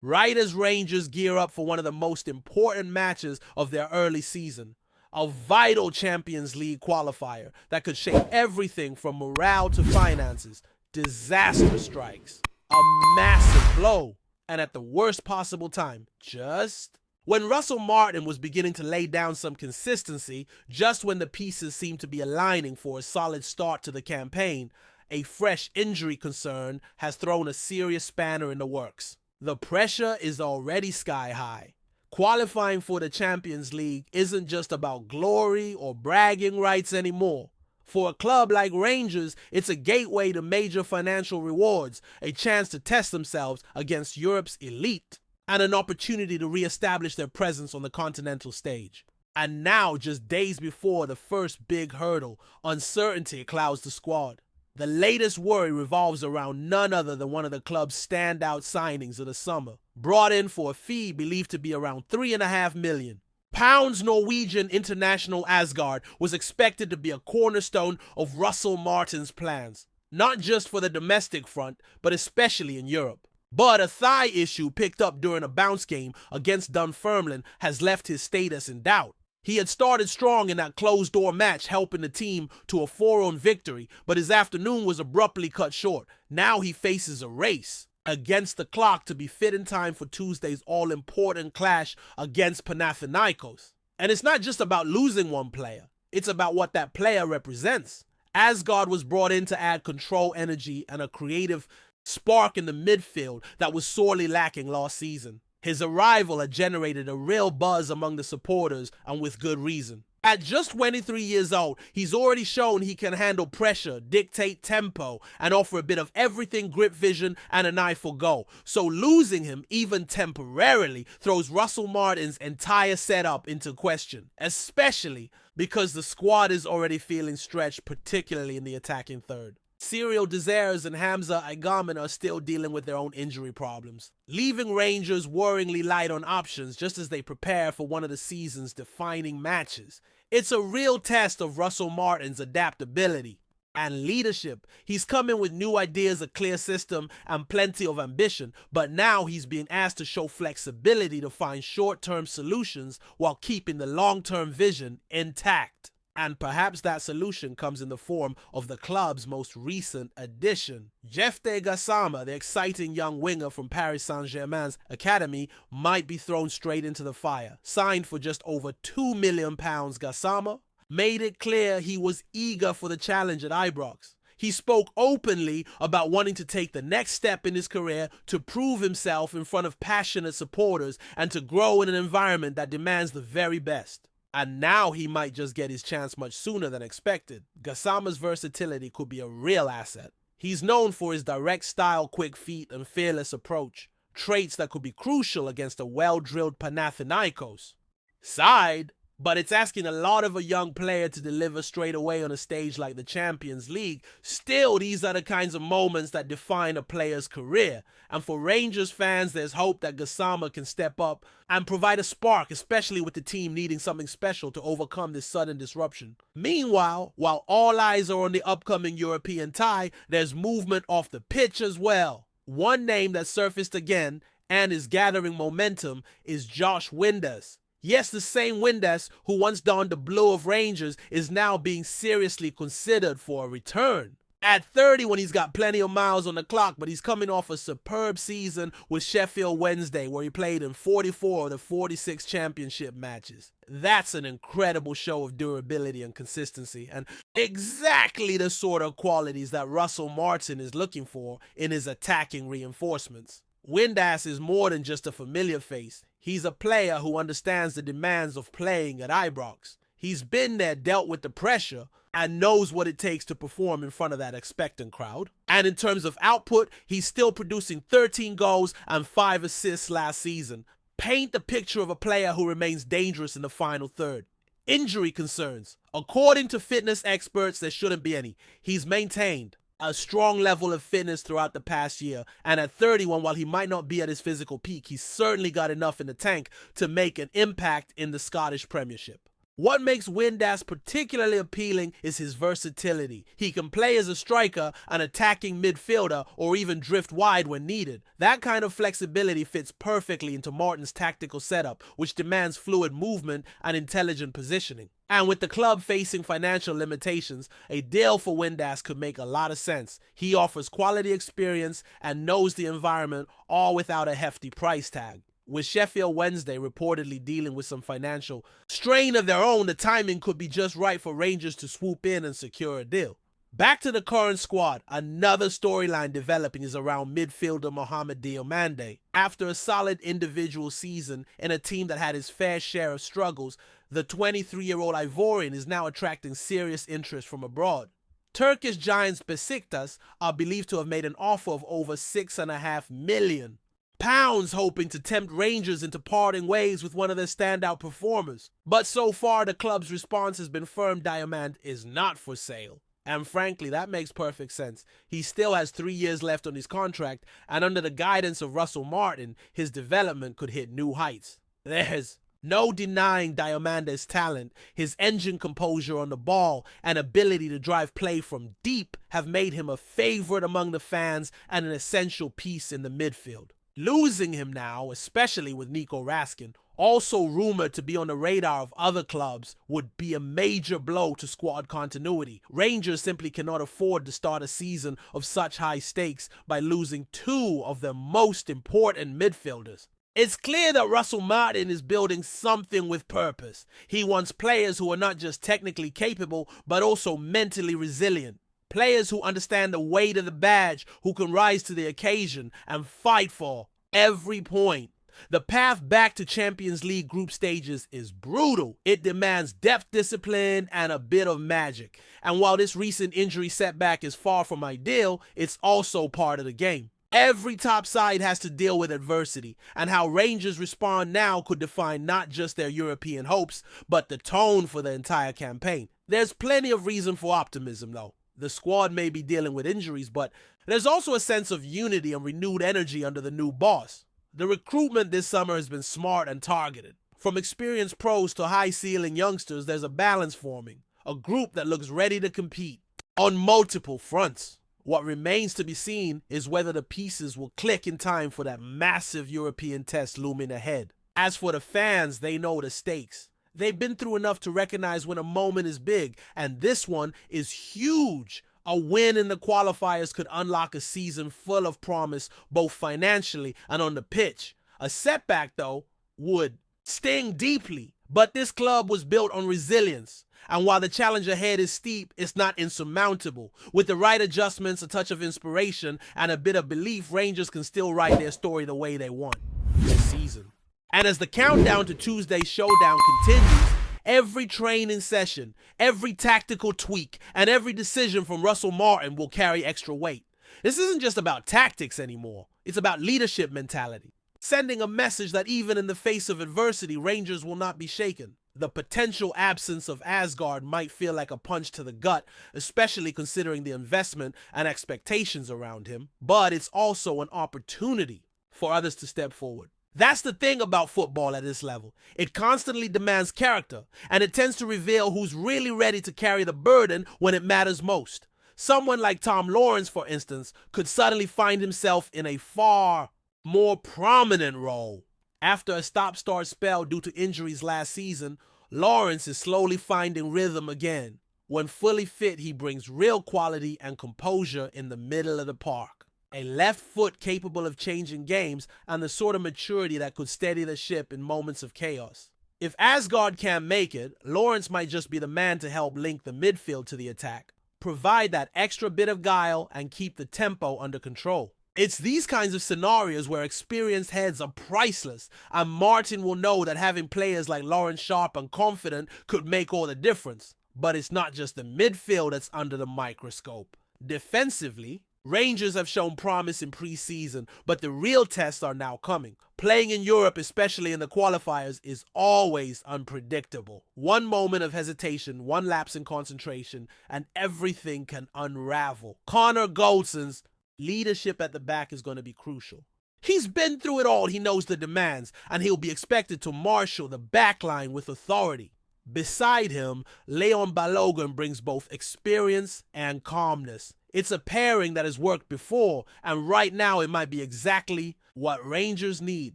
right as Rangers gear up for one of the most important matches of their early season. A vital Champions League qualifier that could shape everything from morale to finances. Disaster strikes. A massive blow. And at the worst possible time. Just when Russell Martin was beginning to lay down some consistency, just when the pieces seemed to be aligning for a solid start to the campaign, a fresh injury concern has thrown a serious spanner in the works. The pressure is already sky high. Qualifying for the Champions League isn't just about glory or bragging rights anymore. For a club like Rangers, it's a gateway to major financial rewards, a chance to test themselves against Europe's elite, and an opportunity to re-establish their presence on the continental stage. And now, just days before the first big hurdle, uncertainty clouds the squad. The latest worry revolves around none other than one of the club's standout signings of the summer, brought in for a fee believed to be around £3.5 million. Norwegian international Asgard was expected to be a cornerstone of Russell Martin's plans, not just for the domestic front, but especially in Europe. But a thigh issue picked up during a bounce game against Dunfermline has left his status in doubt. He had started strong in that closed-door match, helping the team to a 4-0 victory, but his afternoon was abruptly cut short. Now he faces a race against the clock to be fit in time for Tuesday's all-important clash against Panathinaikos. And it's not just about losing one player, it's about what that player represents. Asgard was brought in to add control, energy, and a creative spark in the midfield that was sorely lacking last season. His arrival had generated a real buzz among the supporters, and with good reason. At just 23 years old, he's already shown he can handle pressure, dictate tempo, and offer a bit of everything: grip, vision, and an eye for goal. So losing him, even temporarily, throws Russell Martin's entire setup into question, especially because the squad is already feeling stretched, particularly in the attacking third. Cyril Desires and Hamza Aigaman are still dealing with their own injury problems, leaving Rangers worryingly light on options just as they prepare for one of the season's defining matches. It's a real test of Russell Martin's adaptability and leadership. He's come in with new ideas, a clear system, and plenty of ambition, but now he's being asked to show flexibility to find short-term solutions while keeping the long-term vision intact. And perhaps that solution comes in the form of the club's most recent addition. Jefte GASSAMA, the exciting young winger from Paris Saint-Germain's academy, might be thrown straight into the fire. Signed for just over £2 million, GASSAMA made it clear he was eager for the challenge at Ibrox. He spoke openly about wanting to take the next step in his career, to prove himself in front of passionate supporters, and to grow in an environment that demands the very best. And now he might just get his chance much sooner than expected. GASSAMA's versatility could be a real asset. He's known for his direct style, quick feet, and fearless approach, traits that could be crucial against a well-drilled Panathinaikos side. But it's asking a lot of a young player to deliver straight away on a stage like the Champions League. Still, these are the kinds of moments that define a player's career. And for Rangers fans, there's hope that GASSAMA can step up and provide a spark, especially with the team needing something special to overcome this sudden disruption. Meanwhile, while all eyes are on the upcoming European tie, there's movement off the pitch as well. One name that surfaced again and is gathering momentum is Josh Windass. Yes, the same Windass who once donned the blue of Rangers is now being seriously considered for a return. At 30, when he's got plenty of miles on the clock, but he's coming off a superb season with Sheffield Wednesday, where he played in 44 of the 46 championship matches. That's an incredible show of durability and consistency, and exactly the sort of qualities that Russell Martin is looking for in his attacking reinforcements. Windass is more than just a familiar face. He's a player who understands the demands of playing at Ibrox. He's been there, dealt with the pressure, and knows what it takes to perform in front of that expectant crowd. And in terms of output, he's still producing 13 goals and 5 assists last season. Paint the picture of a player who remains dangerous in the final third. Injury concerns. According to fitness experts, there shouldn't be any. He's maintained a strong level of fitness throughout the past year, and at 31, while he might not be at his physical peak, he's certainly got enough in the tank to make an impact in the Scottish Premiership. What makes Windass particularly appealing is his versatility. He can play as a striker, an attacking midfielder, or even drift wide when needed. That kind of flexibility fits perfectly into Martin's tactical setup, which demands fluid movement and intelligent positioning. And with the club facing financial limitations, a deal for Windass could make a lot of sense. He offers quality experience and knows the environment, all without a hefty price tag. With Sheffield Wednesday reportedly dealing with some financial strain of their own, the timing could be just right for Rangers to swoop in and secure a deal. Back to the current squad, another storyline developing is around midfielder Mohamed Diomande. After a solid individual season in a team that had its fair share of struggles, the 23-year-old Ivorian is now attracting serious interest from abroad. Turkish giants Besiktas are believed to have made an offer of over £6.5 million, hoping to tempt Rangers into parting ways with one of their standout performers. But so far, the club's response has been firm. Diamand is not for sale. And frankly, that makes perfect sense. He still has 3 years left on his contract, and under the guidance of Russell Martin, his development could hit new heights. There's no denying Diamande's talent. His engine composure on the ball and ability to drive play from deep have made him a favorite among the fans and an essential piece in the midfield. Losing him now, especially with Nico Raskin, also rumored to be on the radar of other clubs, would be a major blow to squad continuity. Rangers simply cannot afford to start a season of such high stakes by losing two of their most important midfielders. It's clear that Russell Martin is building something with purpose. He wants players who are not just technically capable, but also mentally resilient. Players who understand the weight of the badge, who can rise to the occasion and fight for every point. The path back to Champions League group stages is brutal. It demands depth, discipline, and a bit of magic. And while this recent injury setback is far from ideal, it's also part of the game. Every top side has to deal with adversity, and how Rangers respond now could define not just their European hopes, but the tone for the entire campaign. There's plenty of reason for optimism, though. The squad may be dealing with injuries, but there's also a sense of unity and renewed energy under the new boss. The recruitment this summer has been smart and targeted. From experienced pros to high-ceiling youngsters, there's a balance forming, a group that looks ready to compete on multiple fronts. What remains to be seen is whether the pieces will click in time for that massive European test looming ahead. As for the fans, they know the stakes. They've been through enough to recognize when a moment is big, and this one is huge. A win in the qualifiers could unlock a season full of promise, both financially and on the pitch. A setback, though, would sting deeply, but this club was built on resilience. And while the challenge ahead is steep, it's not insurmountable. With the right adjustments, a touch of inspiration, and a bit of belief, Rangers can still write their story the way they want this season. And as the countdown to Tuesday's showdown continues, every training session, every tactical tweak, and every decision from Russell Martin will carry extra weight. This isn't just about tactics anymore. It's about leadership mentality, sending a message that even in the face of adversity, Rangers will not be shaken. The potential absence of Asgard might feel like a punch to the gut, especially considering the investment and expectations around him, but it's also an opportunity for others to step forward. That's the thing about football at this level. It constantly demands character, and it tends to reveal who's really ready to carry the burden when it matters most. Someone like Tom Lawrence, for instance, could suddenly find himself in a far more prominent role. After a stop-start spell due to injuries last season, Lawrence is slowly finding rhythm again. When fully fit, he brings real quality and composure in the middle of the park. A left foot capable of changing games and the sort of maturity that could steady the ship in moments of chaos. If Asgard can't make it, Lawrence might just be the man to help link the midfield to the attack, provide that extra bit of guile, and keep the tempo under control. It's these kinds of scenarios where experienced heads are priceless, and Martin will know that having players like Lawrence Sharp and confident could make all the difference. But it's not just the midfield that's under the microscope. Defensively, Rangers have shown promise in pre-season, but the real tests are now coming. Playing in Europe, especially in the qualifiers, is always unpredictable. One moment of hesitation, one lapse in concentration, and everything can unravel. Connor Goldson's leadership at the back is going to be crucial. He's been through it all, he knows the demands, and he'll be expected to marshal the back line with authority. Beside him, Leon Balogun brings both experience and calmness. It's a pairing that has worked before, and right now it might be exactly what Rangers need: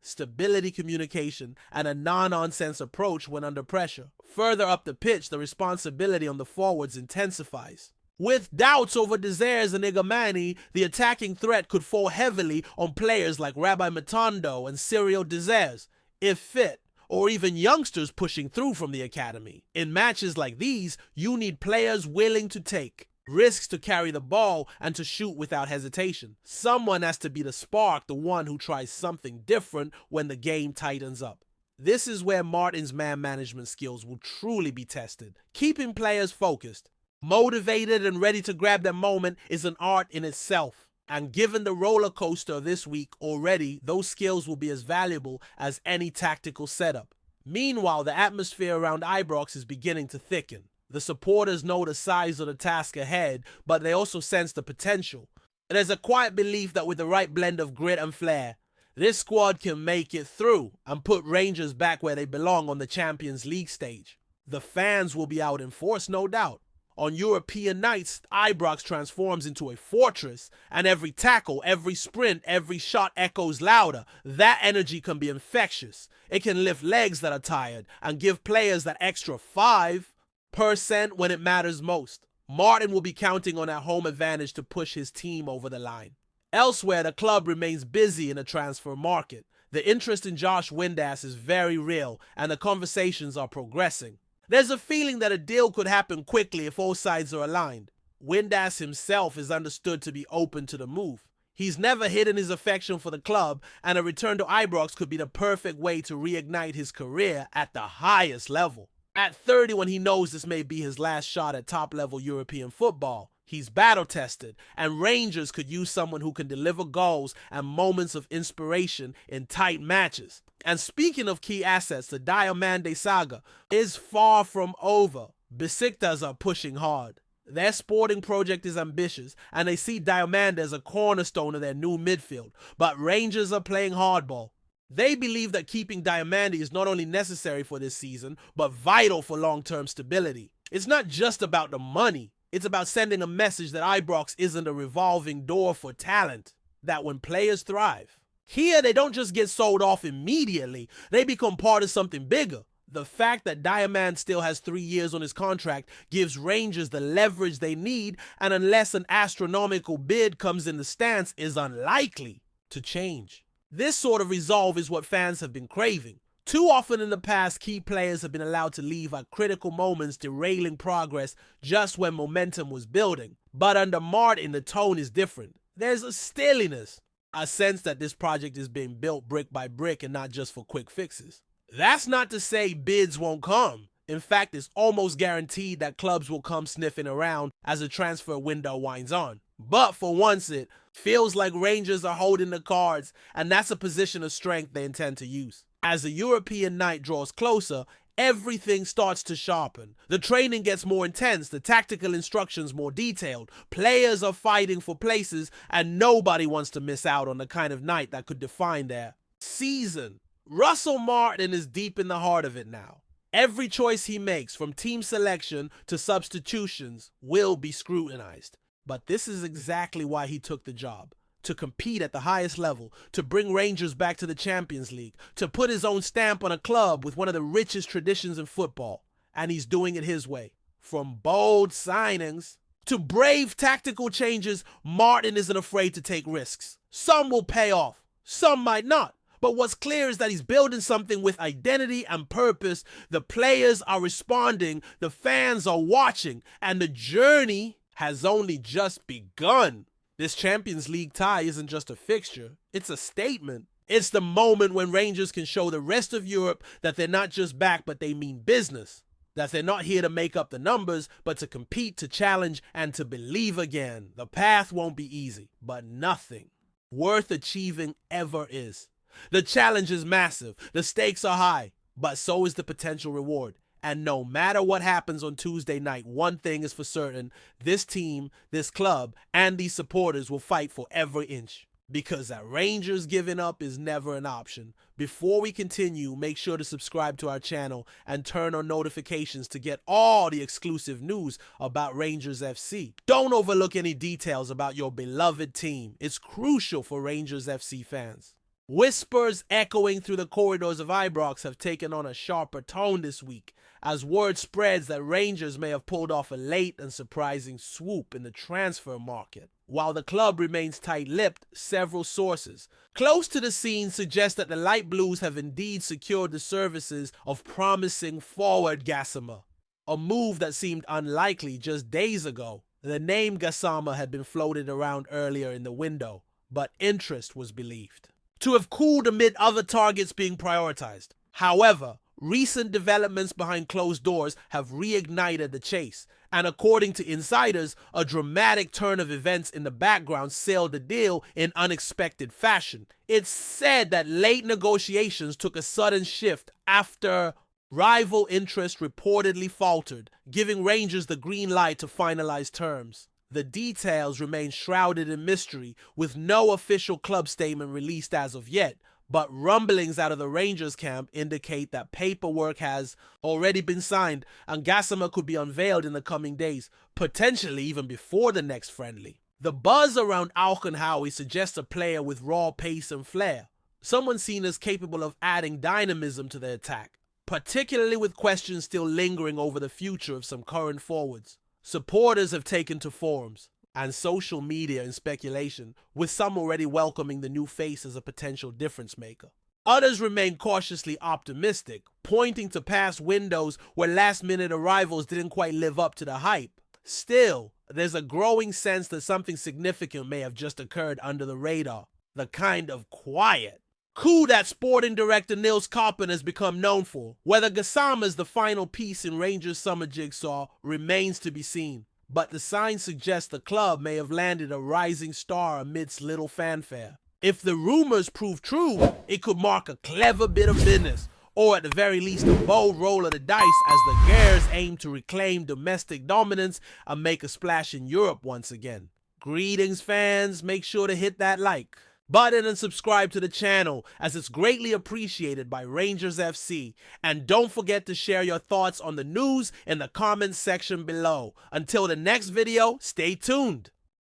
stability, communication, and a no-nonsense approach when under pressure. Further up the pitch, the responsibility on the forwards intensifies. With doubts over Desires and Igamani, the attacking threat could fall heavily on players like Rabbi Matondo and Cyril Desires, if fit, or even youngsters pushing through from the academy. In matches like these, you need players willing to take risks, to carry the ball, and to shoot without hesitation. Someone has to be the spark, the one who tries something different when the game tightens up. This is where Martin's man management skills will truly be tested. Keeping players focused, motivated, and ready to grab their moment is an art in itself. And given the roller coaster this week already, those skills will be as valuable as any tactical setup. Meanwhile, the atmosphere around Ibrox is beginning to thicken. The supporters know the size of the task ahead, but they also sense the potential. There's a quiet belief that with the right blend of grit and flair, this squad can make it through and put Rangers back where they belong on the Champions League stage. The fans will be out in force, no doubt. On European nights, Ibrox transforms into a fortress, and every tackle, every sprint, every shot echoes louder. That energy can be infectious. It can lift legs that are tired and give players that extra 5% when it matters most. Martin will be counting on that home advantage to push his team over the line. Elsewhere, the club remains busy in the transfer market. The interest in Josh Windass is very real, and the conversations are progressing. There's a feeling that a deal could happen quickly if all sides are aligned. Windass himself is understood to be open to the move. He's never hidden his affection for the club, and a return to Ibrox could be the perfect way to reignite his career at the highest level. At 30, when he knows this may be his last shot at top-level European football, he's battle-tested, and Rangers could use someone who can deliver goals and moments of inspiration in tight matches. And speaking of key assets, the Diamande saga is far from over. Besiktas are pushing hard. Their sporting project is ambitious, and they see Diamande as a cornerstone of their new midfield. But Rangers are playing hardball. They believe that keeping Diamande is not only necessary for this season, but vital for long-term stability. It's not just about the money. It's about sending a message that Ibrox isn't a revolving door for talent, that when players thrive, here they don't just get sold off immediately, they become part of something bigger. The fact that Diamande still has 3 years on his contract gives Rangers the leverage they need, and unless an astronomical bid comes in the stance, is unlikely to change. This sort of resolve is what fans have been craving. Too often in the past, key players have been allowed to leave at critical moments, derailing progress just when momentum was building. But under Martin, the tone is different. There's a steeliness, a sense that this project is being built brick by brick and not just for quick fixes. That's not to say bids won't come. In fact, it's almost guaranteed that clubs will come sniffing around as the transfer window winds on. But for once, it feels like Rangers are holding the cards, and that's a position of strength they intend to use. As the European night draws closer, everything starts to sharpen. The training gets more intense, the tactical instructions more detailed. Players are fighting for places, and nobody wants to miss out on the kind of night that could define their season. Russell Martin is deep in the heart of it now. Every choice he makes, from team selection to substitutions, will be scrutinized. But this is exactly why he took the job. To compete at the highest level, to bring Rangers back to the Champions League, to put his own stamp on a club with one of the richest traditions in football. And he's doing it his way. From bold signings to brave tactical changes, Martin isn't afraid to take risks. Some will pay off, some might not. But what's clear is that he's building something with identity and purpose. The players are responding, the fans are watching, and the journey has only just begun. This Champions League tie isn't just a fixture, it's a statement. It's the moment when Rangers can show the rest of Europe that they're not just back, but they mean business. That they're not here to make up the numbers, but to compete, to challenge, and to believe again. The path won't be easy, but nothing worth achieving ever is. The challenge is massive, the stakes are high, but so is the potential reward. And no matter what happens on Tuesday night, one thing is for certain: this team, this club, and these supporters will fight for every inch. because that Rangers giving up is never an option. Before we continue, make sure to subscribe to our channel and turn on notifications to get all the exclusive news about Rangers FC. Don't overlook any details about your beloved team. It's crucial for Rangers FC fans. Whispers echoing through the corridors of Ibrox have taken on a sharper tone this week, as word spreads that Rangers may have pulled off a late and surprising swoop in the transfer market. While the club remains tight-lipped, several sources close to the scene suggest that the Light Blues have indeed secured the services of promising forward GASSAMA, a move that seemed unlikely just days ago. The name GASSAMA had been floated around earlier in the window, but interest was believed to have cooled amid other targets being prioritized. However, recent developments behind closed doors have reignited the chase, and according to insiders, a dramatic turn of events in the background sailed the deal in unexpected fashion. It's said that late negotiations took a sudden shift after rival interest reportedly faltered, giving Rangers the green light to finalize terms. The details remain shrouded in mystery, with no official club statement released as of yet, but rumblings out of the Rangers camp indicate that paperwork has already been signed and GASSAMA could be unveiled in the coming days, potentially even before the next friendly. The buzz around Howie suggests a player with raw pace and flair, someone seen as capable of adding dynamism to the attack, particularly with questions still lingering over the future of some current forwards. Supporters have taken to forums and social media in speculation, with some already welcoming the new face as a potential difference maker. Others remain cautiously optimistic, pointing to past windows where last-minute arrivals didn't quite live up to the hype. Still, there's a growing sense that something significant may have just occurred under the radar, the kind of quiet coup that sporting director Nils Koppen has become known for. Whether GASSAMA is the final piece in Rangers' summer jigsaw remains to be seen, but the signs suggest the club may have landed a rising star amidst little fanfare. If the rumors prove true, it could mark a clever bit of business, or at the very least a bold roll of the dice as the Gers aim to reclaim domestic dominance and make a splash in Europe once again. Greetings fans, make sure to hit that like button and subscribe to the channel, as it's greatly appreciated by Rangers FC. And don't forget to share your thoughts on the news in the comments section below. Until the next video, stay tuned.